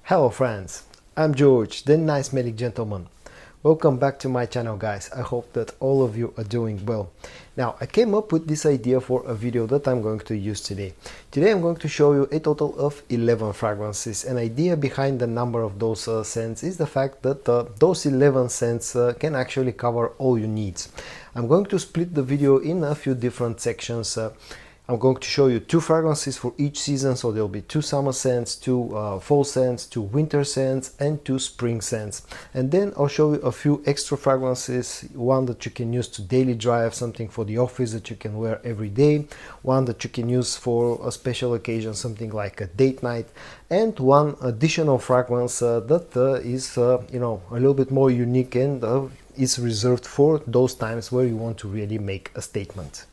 Hello friends, I'm George, the nice smelling gentleman. Welcome back to my channel guys. I hope that all of you are doing well. Now I came up with this idea for a video that I'm going to use today. Today I'm going to show you a total of 11 fragrances. An idea behind the number of those scents is the fact that those 11 scents can actually cover all your needs. I'm going to split the video in a few different sections. I'm going to show you 2 fragrances for each season, so there'll be 2 summer scents, 2 fall scents, 2 winter scents, and 2 spring scents. And then I'll show you a few extra fragrances, one that you can use to daily drive, something for the office that you can wear every day, one that you can use for a special occasion, something like a date night, and one additional fragrance that is a little bit more unique and is reserved for those times where you want to really make a statement.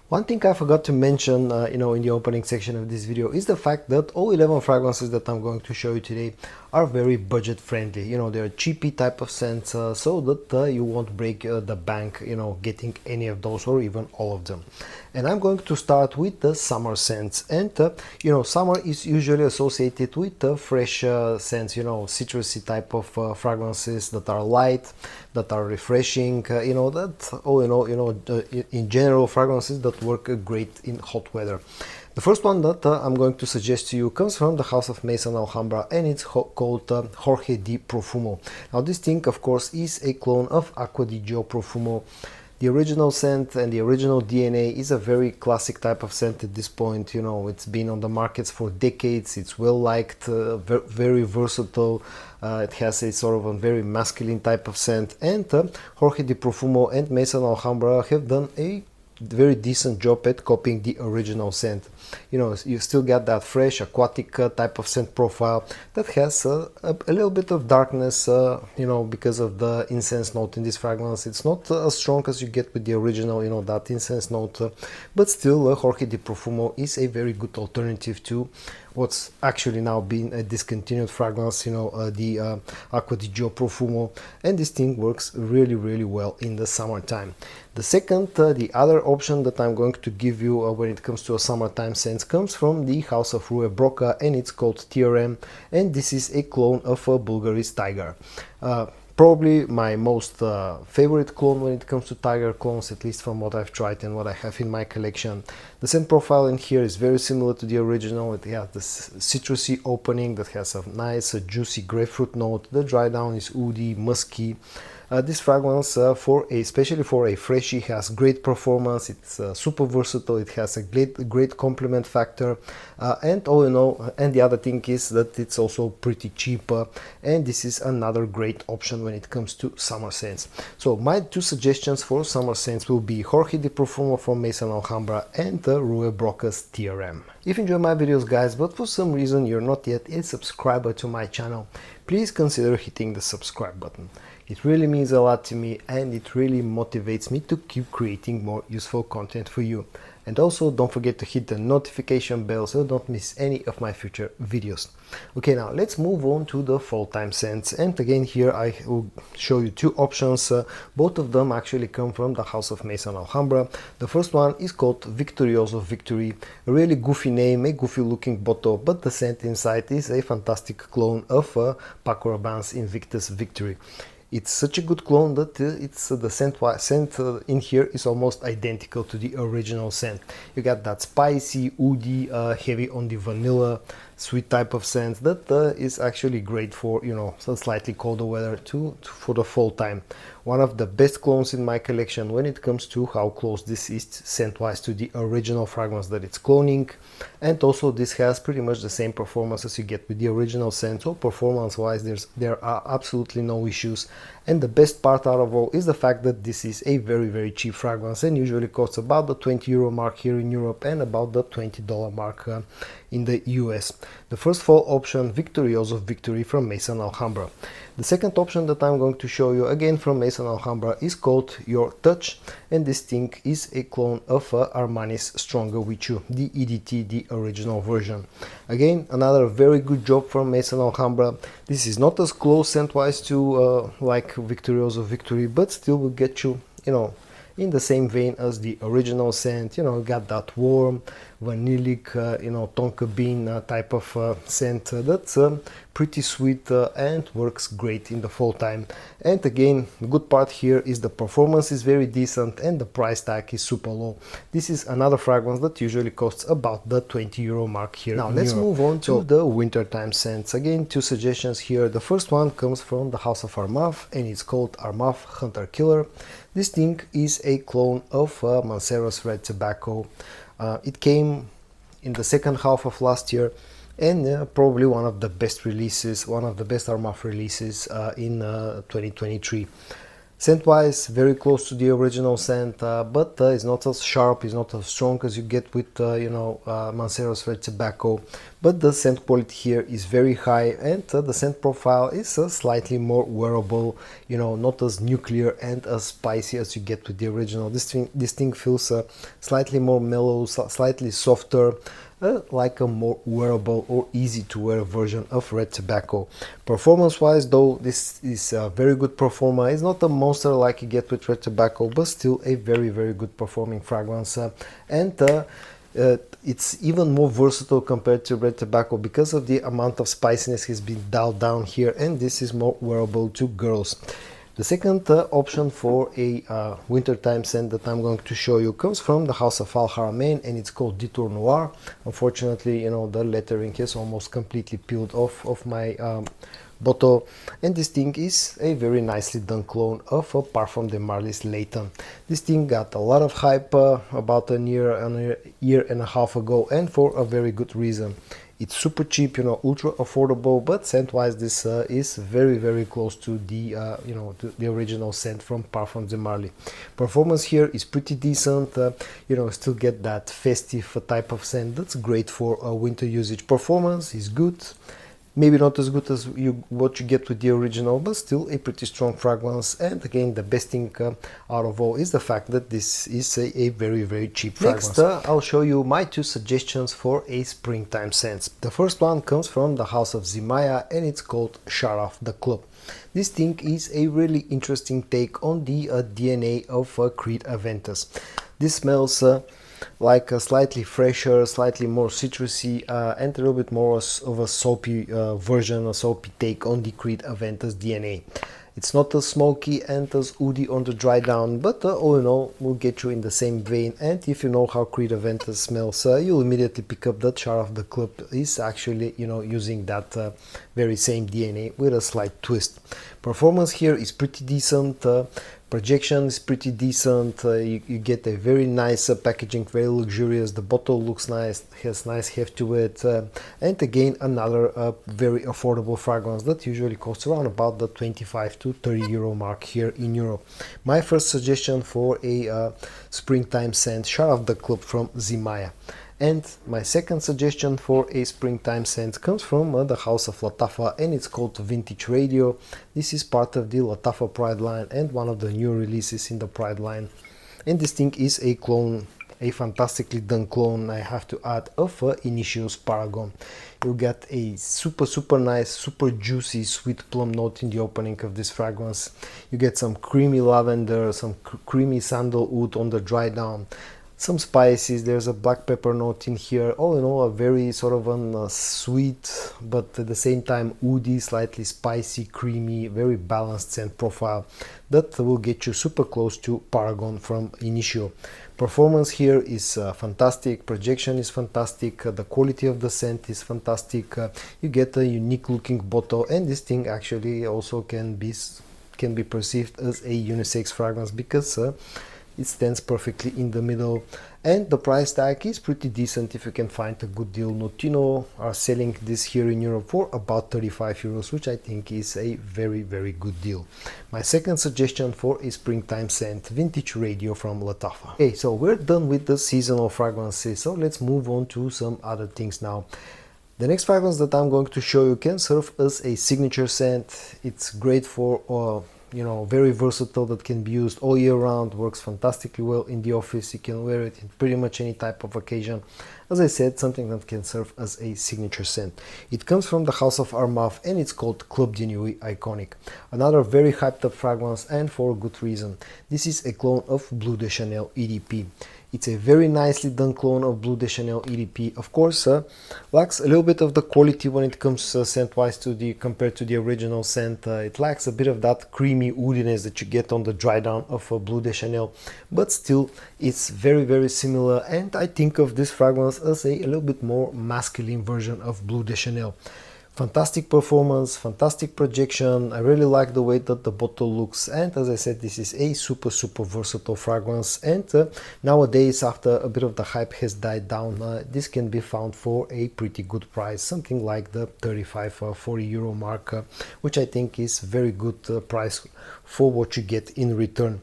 One thing I forgot to mention, in the opening section of this video is the fact that all 11 fragrances that I'm going to show you today are very budget friendly. They're cheapy type of scents, so that you won't break the bank, getting any of those or even all of them. And I'm going to start with the summer scents. And summer is usually associated with fresh scents, citrusy type of fragrances that are light, that are refreshing, in general fragrances that work great in hot weather. The first one that I'm going to suggest to you comes from the house of Maison Alhambra, and it's called Jorge di Profumo. Now this thing of course is a clone of Acqua di Gio Profumo. The original scent and the original DNA is a very classic type of scent at this point. It's been on the markets for decades, it's well liked, very versatile. It has a sort of a very masculine type of scent, and Jorge di Profumo and Maison Alhambra have done a very decent job at copying the original scent. You still get that fresh aquatic type of scent profile that has a little bit of darkness, because of the incense note in this fragrance. It's not as strong as you get with the original, that incense note, but still Jorge di Profumo is a very good alternative to what's actually now been a discontinued fragrance, the Acqua di Gio Profumo, and this thing works really, really well in the summertime. The second, the other option that I'm going to give you when it comes to a summertime scent comes from the house of Rue Broca, and it's called Theoreme, and this is a clone of a Bulgari's Tiger. Probably my most favorite clone when it comes to Tiger clones, at least from what I've tried and what I have in my collection. The scent profile in here is very similar to the original. It has this citrusy opening that has a nice juicy grapefruit note. The dry down is woody, musky. This fragrance, especially for a freshie, has great performance. It's super versatile. It has a great complement factor, and all in all, and the other thing is that it's also pretty cheap, and this is another great option when it comes to summer scents. So my 2 suggestions for summer scents will be Jorge di Profumo from Maison Alhambra and Rue Broca's Theoreme. If you enjoy my videos guys, but for some reason you're not yet a subscriber to my channel, please consider hitting the subscribe button. It really means a lot to me, and it really motivates me to keep creating more useful content for you. And also don't forget to hit the notification bell so don't miss any of my future videos. Okay, now let's move on to the fall time scents, and again here I will show you 2 options. Both of them actually come from the house of Maison Alhambra. The first one is called Victorioso Victory, a really goofy name, a goofy looking bottle, but the scent inside is a fantastic clone of Paco Rabanne's Invictus Victory. It's such a good clone that the scent in here is almost identical to the original scent. You got that spicy, woody, heavy on the vanilla, sweet type of scent that is actually great for some slightly colder weather for the fall time. One of the best clones in my collection when it comes to how close this is scent-wise to the original fragrance that it's cloning, and also this has pretty much the same performance as you get with the original scent. So performance-wise, there are absolutely no issues. And the best part out of all is the fact that this is a very, very cheap fragrance and usually costs about the €20 mark here in Europe and about the $20 mark in the US. The first fall option, Victorioso Victory from Maison Alhambra. The second option that I'm going to show you, again from Maison Alhambra, is called Your Touch, and this thing is a clone of Armani's Stronger With You, the EDT, the original version. Again, another very good job from Maison Alhambra. This is not as close scent-wise to like Victorioso Victory, but still will get you, in the same vein as the original scent. You know, got that warm vanillic, you know, tonka bean type of scent that's pretty sweet and works great in the fall time. And again, the good part here is the performance is very decent and the price tag is super low. This is another fragrance that usually costs about the 20 euro mark here. Now let's move on to the wintertime scents. Again, two suggestions here. The first one comes from the house of Armaf and it's called Armaf Hunter Killer. This thing is a clone of Mancero's Red Tobacco. It came in the second half of last year and probably one of the best releases, one of the best Armaf releases in 2023. Scent wise, very close to the original scent, but it's not as sharp, it's not as strong as you get with you know, Mancero's Red Tobacco, but the scent quality here is very high and the scent profile is slightly more wearable, you know, not as nuclear and as spicy as you get with the original. This thing feels slightly more mellow, slightly softer, like a more wearable or easy to wear version of Red Tobacco. Performance wise though, this is a very good performer. It's not a monster like you get with Red Tobacco, but still a very good performing fragrance, and it's even more versatile compared to Red Tobacco because of the amount of spiciness has been dialed down here, and this is more wearable to girls. The second option for a wintertime scent that I'm going to show you comes from the house of Al Haramain and it's called Detour Noir. Unfortunately, you know, the lettering is almost completely peeled off of my bottle, and this thing is a very nicely done clone of a Parfum de Marly's Layton. This thing got a lot of hype about a year and a half ago, and for a very good reason. It's super cheap, you know, ultra affordable, but scent wise this is very close to the you know, to the original scent from Parfums de Marly. Performance here is pretty decent, you know, still get that festive type of scent that's great for winter usage. Performance is good, maybe not as good as what you get with the original, but still a pretty strong fragrance. And again, the best thing out of all is the fact that this is a very cheap fragrance. Next, I'll show you my two suggestions for a springtime scent. The first one comes from the house of Zimaya and it's called Sharaf the Club. This thing is a really interesting take on the DNA of Creed Aventus. This smells like a slightly fresher, slightly more citrusy, and a little bit more of a soapy version, a soapy take on the Creed Aventus DNA. It's not as smoky and as woody on the dry down, but all in all will get you in the same vein. And if you know how Creed Aventus smells, you'll immediately pick up that Sharaf the Club is actually, you know, using that very same DNA with a slight twist. Performance here is pretty decent. Projection is pretty decent. You get a very nice packaging, very luxurious. The bottle looks nice, has nice heft to it, and again another very affordable fragrance that usually costs around about the 25 to 30 euro mark here in Europe. My first suggestion for a springtime scent, Sharaf the Club from Zimaya. And my second suggestion for a springtime scent comes from the house of Lattafa and it's called Vintage Radio. This is part of the Lattafa Pride line and one of the new releases in the Pride line. And this thing is a clone, a fantastically done clone, I have to add, of Initio's Paragon. You get a super nice, super juicy sweet plum note in the opening of this fragrance. You get some creamy lavender, some creamy sandalwood on the dry down. Some spices, there's a black pepper note in here. All in all, a very sort of a sweet, but at the same time woody, slightly spicy, creamy, very balanced scent profile that will get you super close to Paragon from Initio. Performance here is fantastic, projection is fantastic, the quality of the scent is fantastic. You get a unique looking bottle, and this thing actually also can be perceived as a unisex fragrance because it stands perfectly in the middle, and the price tag is pretty decent if you can find a good deal. Notino are selling this here in Europe for about 35 euros, which I think is a very good deal. My second suggestion for a springtime scent, Vintage Radio from Lattafa. Okay, so we're done with the seasonal fragrances, so let's move on to some other things now. The next fragrance that I'm going to show you can serve as a signature scent. It's great for you know, very versatile, that can be used all year round, works fantastically well in the office. You can wear it in pretty much any type of occasion. As I said, something that can serve as a signature scent. It comes from the house of Armaf and it's called Club de Nuit Iconic. Another very hyped up fragrance, and for a good reason. This is a clone of Bleu de Chanel EDP. It's a very nicely done clone of Bleu de Chanel EDP. Of course, lacks a little bit of the quality when it comes scent-wise compared to the original scent. It lacks a bit of that creamy woodiness that you get on the dry down of Bleu de Chanel, but still, it's very similar. And I think of this fragrance as a little bit more masculine version of Bleu de Chanel. Fantastic performance, fantastic projection. I really like the way that the bottle looks, and as I said, this is a super versatile fragrance. And nowadays, after a bit of the hype has died down, this can be found for a pretty good price, something like the 35-40 euro mark, which I think is very good price for what you get in return.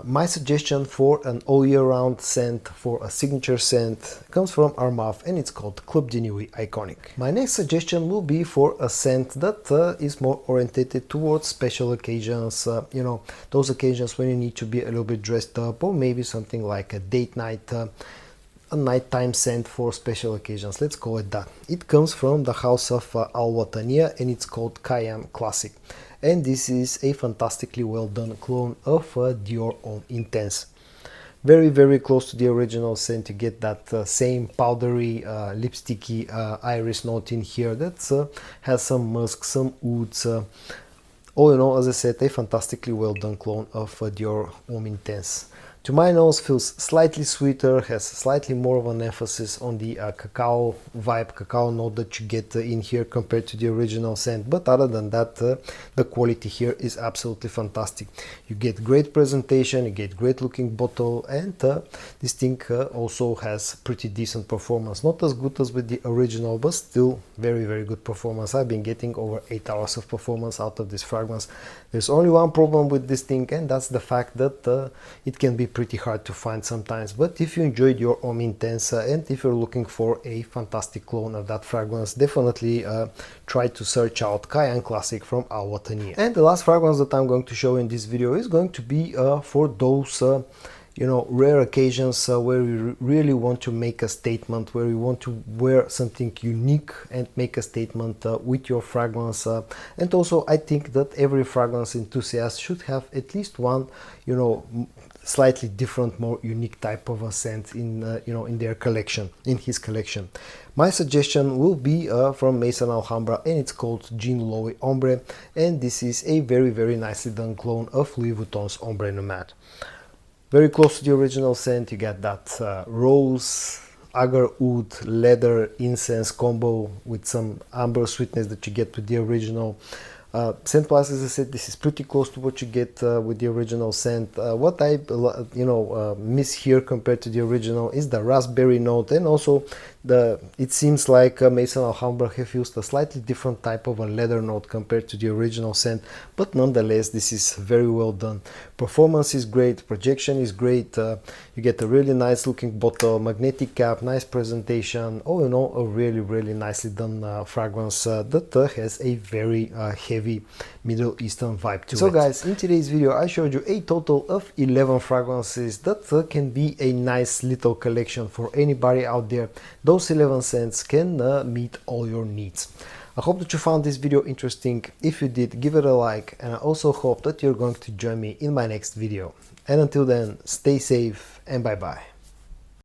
My suggestion for an all year round scent, for a signature scent, comes from Armaf and it's called Club de Nuit Iconic. My next suggestion will be for a scent that is more orientated towards special occasions, you know, those occasions when you need to be a little bit dressed up, or maybe something like a date night, a nighttime scent for special occasions, let's call it that. It comes from the house of Wataniah and it's called Kayaan Classic. And this is a fantastically well done clone of Dior Homme Intense. Very close to the original scent. You get that same powdery, lipsticky iris note in here that has some musk, some woods. All in all, as I said, a fantastically well done clone of Dior Homme Intense. To my nose, feels slightly sweeter, has slightly more of an emphasis on the cacao vibe, cacao note that you get in here compared to the original scent. But other than that, the quality here is absolutely fantastic. You get great presentation, you get great looking bottle, and this thing also has pretty decent performance. Not as good as with the original, but still very good performance. I've been getting over 8 hours of performance out of this fragrance. There's only one problem with this thing, and that's the fact that it can be pretty hard to find sometimes. But if you enjoyed your Homme Intense and if you're looking for a fantastic clone of that fragrance, definitely try to search out Kayaan Classic from Wataniah. And the last fragrance that I'm going to show in this video is going to be for those you know, rare occasions where we really want to make a statement, where you want to wear something unique and make a statement with your fragrance. And also, I think that every fragrance enthusiast should have at least one, you know, slightly different, more unique type of a scent in you know, in their collection, in his collection. My suggestion will be from Maison Alhambra, and it's called Jean Lowe Ombre, and this is a very nicely done clone of Louis Vuitton's Ombre Nomade. Very close to the original scent. You get that rose, agar wood, leather, incense combo with some amber sweetness that you get with the original. Scent wise, as I said, this is pretty close to what you get with the original scent. What I miss here compared to the original is the raspberry note, and also it seems like Maison Alhambra have used a slightly different type of a leather note compared to the original scent, but nonetheless this is very well done. Performance is great, projection is great, you get a really nice looking bottle, magnetic cap, nice presentation. All in all, a really nicely done fragrance that has a very heavy Middle Eastern vibe to it. So guys, in today's video I showed you a total of 11 fragrances that can be a nice little collection for anybody out there. Those 11 scents can meet all your needs. I hope that you found this video interesting. If you did, give it a like, and I also hope that you're going to join me in my next video. And until then, stay safe and bye bye.